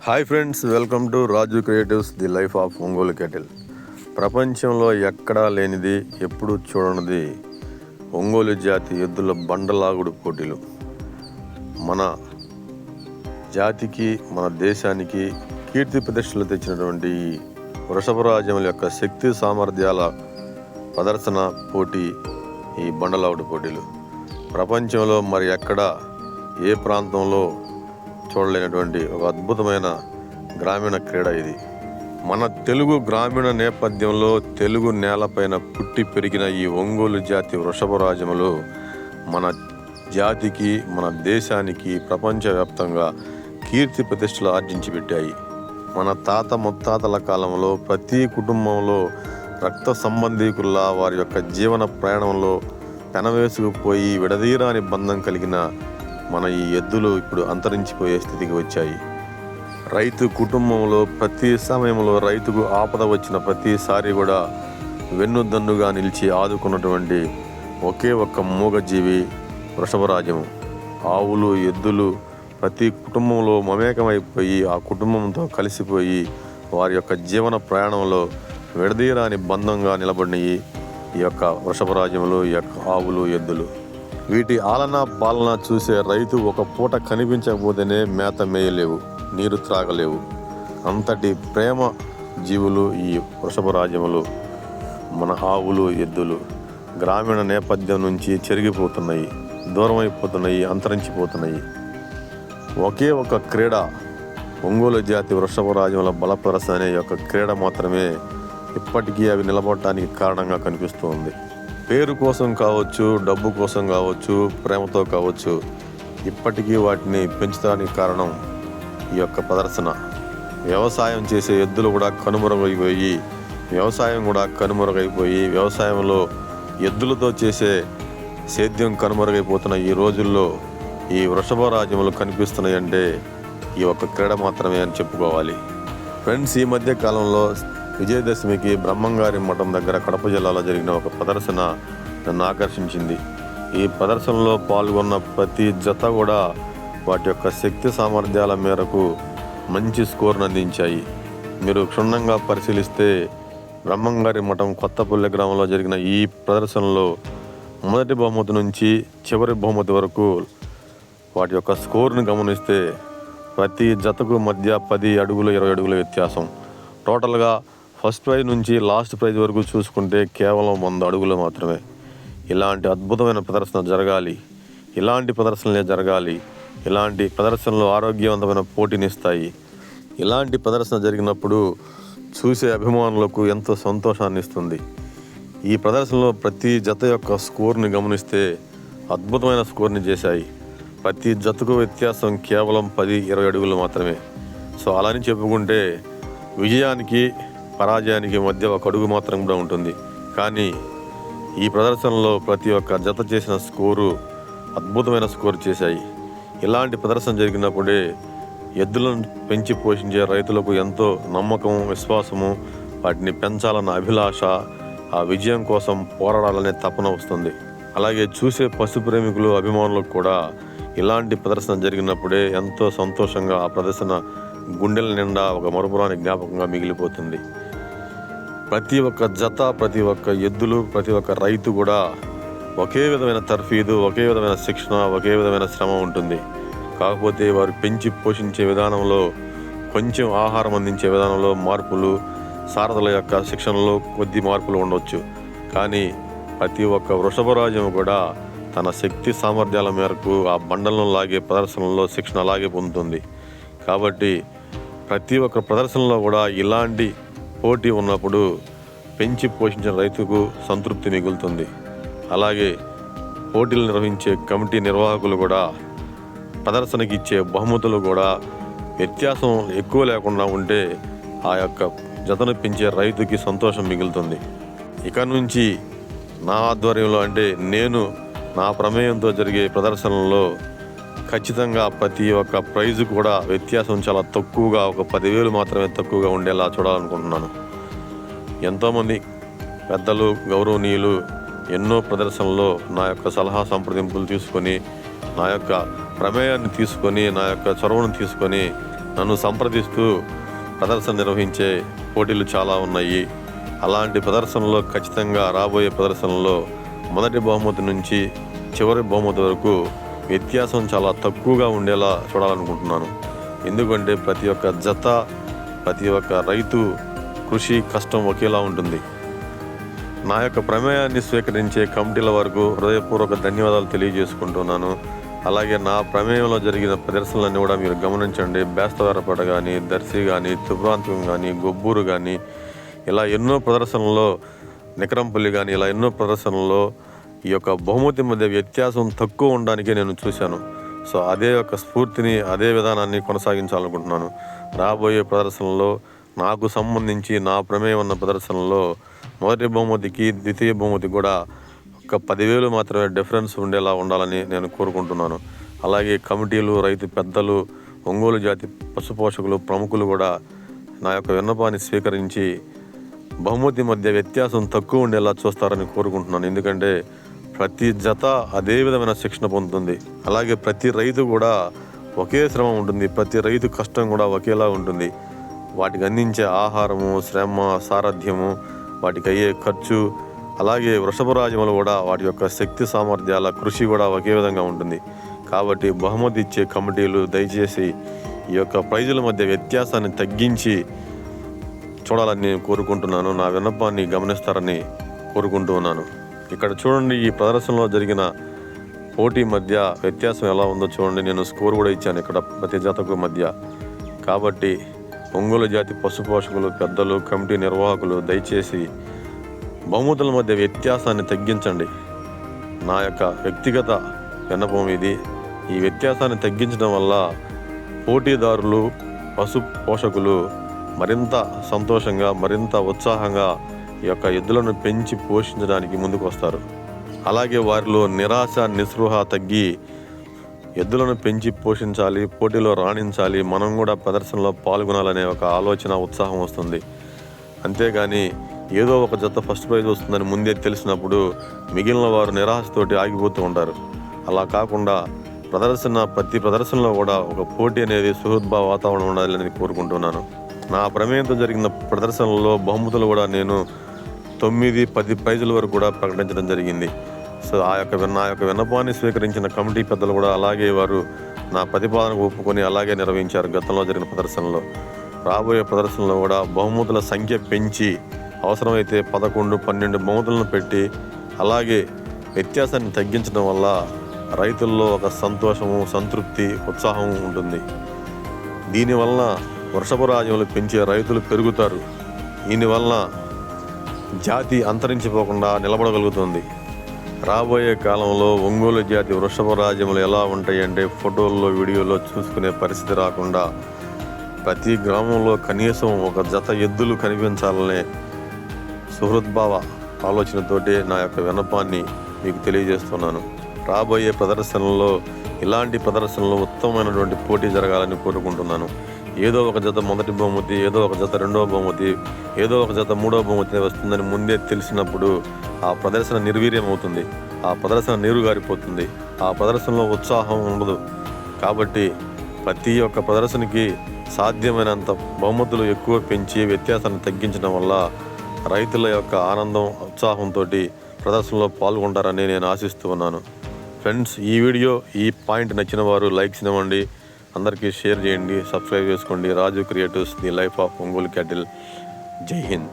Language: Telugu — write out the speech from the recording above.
Hi friends, welcome to Raju creatives the life of Ongole cattle. ప్రపంచంలో ఎక్కడా లేనిది, ఎప్పుడూ చూడనిది ఒంగోలు జాతి ఎద్దుల బండలాగుడు పోటీలు. మన జాతికి, మన దేశానికి కీర్తి ప్రతిష్టలు తెచ్చినటువంటి వృషభరాజముల యొక్క శక్తి సామర్థ్యాల ప్రదర్శన పోటీ ఈ బండలాగుడు పోటీలు. ప్రపంచంలో మరి ఎక్కడ, ఏ ప్రాంతంలో చూడలేనటువంటి ఒక అద్భుతమైన గ్రామీణ క్రీడ ఇది. మన తెలుగు గ్రామీణ నేపథ్యంలో తెలుగు నేలపైన పుట్టి పెరిగిన ఈ ఒంగోలు జాతి వృషభరాజములు మన జాతికి, మన దేశానికి ప్రపంచవ్యాప్తంగా కీర్తి ప్రతిష్టలు ఆర్జించి పెట్టాయి. మన తాత ముత్తాతల కాలంలో ప్రతి కుటుంబంలో రక్త సంబంధీకుల్లా వారి యొక్క జీవన ప్రయాణంలో పెనవేసుకుపోయి విడదీరాని బంధం కలిగిన మన ఈ ఎద్దులు ఇప్పుడు అంతరించిపోయే స్థితికి వచ్చాయి. రైతు కుటుంబంలో ప్రతి సమయంలో రైతుకు ఆపద వచ్చిన ప్రతిసారి కూడా వెన్నుదన్నుగా నిలిచి ఆదుకున్నటువంటి ఒకే ఒక్క మూగజీవి వృషభరాజము. ఆవులు, ఎద్దులు ప్రతి కుటుంబంలో మమేకమైపోయి ఆ కుటుంబంతో కలిసిపోయి వారి యొక్క జీవన ప్రయాణంలో విడదీరాని బంధంగా నిలబడినవి ఈ యొక్క వృషభరాజములు, ఈ యొక్క ఆవులు, ఎద్దులు. వీటి ఆలనా పాలన చూసే రైతు ఒక పూట కనిపించకపోతేనే మేత మేయలేవు, నీరు త్రాగలేవు. అంతటి ప్రేమ జీవులు ఈ వృషభరాజములు. మన ఆవులు, ఎద్దులు గ్రామీణ నేపథ్యం నుంచి చెరిగిపోతున్నాయి, దూరం అయిపోతున్నాయి, అంతరించిపోతున్నాయి. ఒకే ఒక క్రీడ, ఒంగోలు జాతి వృషభరాజముల బల ప్రదర్శన అనే యొక్క క్రీడ మాత్రమే ఇప్పటికీ అవి నిలబడటానికి కారణంగా కనిపిస్తూ ఉంది. పేరు కోసం కావచ్చు, డబ్బు కోసం కావచ్చు, ప్రేమతో కావచ్చు, ఇప్పటికీ వాటిని పెంచడానికి కారణం ఈ యొక్క ప్రదర్శన. వ్యవసాయం చేసే ఎద్దులు కూడా కనుమరుగైపోయి, వ్యవసాయంలో ఎద్దులతో చేసే సేద్యం కనుమరుగైపోతున్న ఈ రోజుల్లో ఈ వృషభరాజములు కనిపిస్తున్నాయి అంటే ఈ ఒక్క క్రీడ మాత్రమే అని చెప్పుకోవాలి. ఫ్రెండ్స్, ఈ మధ్య కాలంలో విజయదశమికి బ్రహ్మంగారి మఠం దగ్గర కడప జిల్లాలో జరిగిన ఒక ప్రదర్శన నన్ను ఆకర్షించింది. ఈ ప్రదర్శనలో పాల్గొన్న ప్రతి జత కూడా వాటి యొక్క శక్తి సామర్థ్యాల మేరకు మంచి స్కోర్ను అందించాయి. మీరు క్షుణ్ణంగా పరిశీలిస్తే బ్రహ్మంగారి మఠం కొత్తపల్లి గ్రామంలో జరిగిన ఈ ప్రదర్శనలో మొదటి బహుమతి నుంచి చివరి బహుమతి వరకు వాటి యొక్క స్కోర్ను గమనిస్తే ప్రతి జతకు మధ్య 10 అడుగులు 20 అడుగుల వ్యత్యాసం. టోటల్గా ఫస్ట్ ప్రైజ్ నుంచి లాస్ట్ ప్రైజ్ వరకు చూసుకుంటే కేవలం 100 అడుగులు మాత్రమే. ఇలాంటి అద్భుతమైన ప్రదర్శన జరగాలి, ఇలాంటి ప్రదర్శనలే జరగాలి. ఇలాంటి ప్రదర్శనలు ఆరోగ్యవంతమైన పోటీనిస్తాయి. ఇలాంటి ప్రదర్శన జరిగినప్పుడు చూసే అభిమానులకు ఎంతో సంతోషాన్ని ఇస్తుంది. ఈ ప్రదర్శనలో ప్రతి జత యొక్క స్కోర్ని గమనిస్తే అద్భుతమైన స్కోర్ని చేశాయి. ప్రతి జతకు వ్యత్యాసం కేవలం 10-20 అడుగులు మాత్రమే. సో అలాని చెప్పుకుంటే విజయానికి పరాజయానికి మధ్య 1 అడుగు మాత్రం కూడా ఉంటుంది. కానీ ఈ ప్రదర్శనలో ప్రతి ఒక్క జత చేసిన స్కోరు అద్భుతమైన స్కోర్ చేశాయి. ఇలాంటి ప్రదర్శన జరిగినప్పుడే ఎద్దులను పెంచి పోషించే రైతులకు ఎంతో నమ్మకం, విశ్వాసము, వాటిని పెంచాలన్న అభిలాష, ఆ విజయం కోసం పోరాడాలనే తపన వస్తుంది. అలాగే చూసే పశు ప్రేమికులు, అభిమానులకు కూడా ఇలాంటి ప్రదర్శన జరిగినప్పుడే ఎంతో సంతోషంగా ఆ ప్రదర్శన గుండెల నిండా ఒక మరుపురాని జ్ఞాపకంగా మిగిలిపోతుంది. ప్రతి ఒక్క జత, ప్రతి ఒక్క ఎద్దులు, ప్రతి ఒక్క రైతు కూడా ఒకే విధమైన తర్ఫీదు, ఒకే విధమైన శిక్షణ, ఒకే విధమైన శ్రమ ఉంటుంది. కాకపోతే వారు పెంచి పోషించే విధానంలో, కొంచెం ఆహారం అందించే విధానంలో మార్పులు, సారథుల యొక్క శిక్షణలో కొద్ది మార్పులు ఉండవచ్చు. కానీ ప్రతి ఒక్క వృషభరాజము కూడా తన శక్తి సామర్థ్యాల మేరకు ఆ బండలను లాగే ప్రదర్శనలో శిక్షణ అలాగే పొందుతుంది. కాబట్టి ప్రతి ఒక్క ప్రదర్శనలో కూడా ఇలాంటి పోటీ ఉన్నప్పుడు పెంచి పోషించిన రైతుకు సంతృప్తి మిగులుతుంది. అలాగే పోటీలు నిర్వహించే కమిటీ నిర్వాహకులు కూడా ప్రదర్శనకి ఇచ్చే బహుమతులు కూడా వ్యత్యాసం ఎక్కువ లేకుండా ఉంటే ఆ యొక్క జతను పెంచే రైతుకి సంతోషం మిగులుతుంది. ఇక నుంచి నా ఆధ్వర్యంలో, అంటే నేను నా ప్రమేయంతో జరిగే ప్రదర్శనలో ఖచ్చితంగా ప్రతి ఒక్క ప్రైజు కూడా వ్యత్యాసం చాలా తక్కువగా, ఒక 10,000 మాత్రమే తక్కువగా ఉండేలా చూడాలనుకుంటున్నాను. ఎంతోమంది పెద్దలు, గౌరవనీయులు ఎన్నో ప్రదర్శనల్లో నా యొక్క సలహా సంప్రదింపులు తీసుకొని, నా యొక్క ప్రమేయాన్ని తీసుకొని, నా యొక్క చొరవను తీసుకొని నన్ను సంప్రదిస్తూ ప్రదర్శన నిర్వహించే పోటీలు చాలా ఉన్నాయి. అలాంటి ప్రదర్శనలో ఖచ్చితంగా రాబోయే ప్రదర్శనలో మొదటి బహుమతి నుంచి చివరి బహుమతి వరకు వ్యత్యాసం చాలా తక్కువగా ఉండేలా చూడాలనుకుంటున్నాను. ఎందుకంటే ప్రతి ఒక్క జత, ప్రతి ఒక్క రైతు కృషి కష్టం ఒకేలా ఉంటుంది. నా యొక్క ప్రమేయాన్ని స్వీకరించే కమిటీల వరకు హృదయపూర్వక ధన్యవాదాలు తెలియజేసుకుంటున్నాను. అలాగే నా ప్రమేయంలో జరిగిన ప్రదర్శనలన్నీ కూడా మీరు గమనించండి. బేస్తవారపేట కానీ, దర్శి కానీ, త్రిపురాంతకం కానీ, గొబ్బూరు కానీ, ఇలా ఎన్నో ప్రదర్శనల్లో, నికరంపల్లి కానీ, ఇలా ఎన్నో ప్రదర్శనల్లో ఈ యొక్క బహుమతి మధ్య వ్యత్యాసం తక్కువ ఉండడానికే నేను చూశాను. సో అదే యొక్క స్ఫూర్తిని, అదే విధానాన్ని కొనసాగించాలనుకుంటున్నాను. రాబోయే ప్రదర్శనలో నాకు సంబంధించి నా ప్రమేయం ఉన్న ప్రదర్శనలో మొదటి బహుమతికి, ద్వితీయ బహుమతికి కూడా ఒక 10,000 మాత్రమే డిఫరెన్స్ ఉండేలా ఉండాలని నేను కోరుకుంటున్నాను. అలాగే కమిటీలు, రైతు పెద్దలు, ఒంగోలు జాతి పశుపోషకులు, ప్రముఖులు కూడా నా యొక్క విన్నపాన్ని స్వీకరించి బహుమతి మధ్య వ్యత్యాసం తక్కువ ఉండేలా చూస్తారని కోరుకుంటున్నాను. ఎందుకంటే ప్రతి జత అదే విధమైన శిక్షణ పొందుతుంది. అలాగే ప్రతి రైతు కూడా ఒకే శ్రమ ఉంటుంది. ప్రతి రైతు కష్టం కూడా ఒకేలా ఉంటుంది. వాటికి అందించే ఆహారము, శ్రమ, సారథ్యము, వాటికి అయ్యే ఖర్చు, అలాగే వృషభరాజములు కూడా వాటి యొక్క శక్తి సామర్థ్యాల కృషి కూడా ఒకే విధంగా ఉంటుంది. కాబట్టి బహుమతి ఇచ్చే కమిటీలు దయచేసి ఈ యొక్క ప్రైజుల మధ్య వ్యత్యాసాన్ని తగ్గించి చూడాలని నేను కోరుకుంటున్నాను. నా విన్నపాన్ని గమనిస్తారని కోరుకుంటూ ఉన్నాను. ఇక్కడ చూడండి, ఈ ప్రదర్శనలో జరిగిన పోటీ మధ్య వ్యత్యాసం ఎలా ఉందో చూడండి. నేను స్కోర్ కూడా ఇచ్చాను ఇక్కడ ప్రతి జతకు మధ్య. కాబట్టి ఒంగోలు జాతి పశుపోషకులు, పెద్దలు, కమిటీ నిర్వాహకులు దయచేసి బహుమతుల మధ్య వ్యత్యాసాన్ని తగ్గించండి. నా యొక్క వ్యక్తిగత విన్నపం ఇది. ఈ వ్యత్యాసాన్ని తగ్గించడం వల్ల పోటీదారులు, పశు పోషకులు మరింత సంతోషంగా, మరింత ఉత్సాహంగా ఈ యొక్క ఎద్దులను పెంచి పోషించడానికి ముందుకు వస్తారు. అలాగే వారిలో నిరాశ, నిస్పృహ తగ్గి ఎద్దులను పెంచి పోషించాలి, పోటీలో రాణించాలి, మనం కూడా ప్రదర్శనలో పాల్గొనాలనే ఒక ఆలోచన, ఉత్సాహం వస్తుంది. అంతేగాని ఏదో ఒక జత ఫస్ట్ ప్రైజ్ వస్తుందని ముందే తెలిసినప్పుడు మిగిలిన వారు నిరాశతోటి ఆగిపోతూ ఉంటారు. అలా కాకుండా ప్రతి ప్రదర్శనలో కూడా ఒక పోటీ అనేది సుహృద్భావ వాతావరణం ఉండాలని కోరుకుంటున్నాను. నా ప్రమేయంతో జరిగిన ప్రదర్శనలో బహుమతులు కూడా నేను 9, 10 ప్రైజుల వరకు కూడా ప్రకటించడం జరిగింది. సో నా యొక్క విన్నపాన్ని స్వీకరించిన కమిటీ పెద్దలు కూడా అలాగే వారు నా ప్రతిపాదనకు ఒప్పుకొని అలాగే నిర్వహించారు. గతంలో జరిగిన ప్రదర్శనలో, రాబోయే ప్రదర్శనలో కూడా బహుమతుల సంఖ్య పెంచి అవసరమైతే 11, 12 బహుమతులను పెట్టి అలాగే వ్యత్యాసాన్ని తగ్గించడం వల్ల రైతుల్లో ఒక సంతోషము, సంతృప్తి, ఉత్సాహం ఉంటుంది. దీనివల్ల వృషభరాజములు పెంచే రైతులు పెరుగుతారు. దీనివల్ల జాతి అంతరించిపోకుండా నిలబడగలుగుతుంది. రాబోయే కాలంలో ఒంగోలు జాతి వృషభరాజములు ఎలా ఉంటాయంటే ఫోటోల్లో, వీడియోలో చూసుకునే పరిస్థితి రాకుండా ప్రతి గ్రామంలో కనీసం ఒక జత ఎద్దులు కనిపించాలనే సుహృద్భావ ఆలోచనతోటి నా యొక్క విన్నపాన్ని మీకు తెలియజేస్తున్నాను. రాబోయే ప్రదర్శనల్లో ఇలాంటి ప్రదర్శనలో ఉత్తమమైనటువంటి పోటీ జరగాలని కోరుకుంటున్నాను. ఏదో ఒక జత మొదటి బహుమతి, ఏదో ఒక జత రెండవ బహుమతి, ఏదో ఒక జత మూడవ బహుమతి వస్తుందని ముందే తెలిసినప్పుడు ఆ ప్రదర్శన నిర్వీర్యం అవుతుంది. ఆ ప్రదర్శన నీరుగారిపోతుంది. ఆ ప్రదర్శనలో ఉత్సాహం ఉండదు. కాబట్టి ప్రతి ఒక్క ప్రదర్శనకి సాధ్యమైనంత బహుమతులు ఎక్కువ పెంచి వ్యత్యాసాన్ని తగ్గించడం వల్ల రైతుల యొక్క ఆనందం, ఉత్సాహంతో ప్రదర్శనలో పాల్గొంటారని నేను ఆశిస్తూ ఉన్నాను. ఫ్రెండ్స్, ఈ వీడియో, ఈ పాయింట్ నచ్చిన వారు లైక్స్ ఇవ్వండి, అందరికీ షేర్ చేయండి, సబ్స్క్రైబ్ చేసుకోండి. Raju creatives, the life of Ongole cattle. జై హింద్.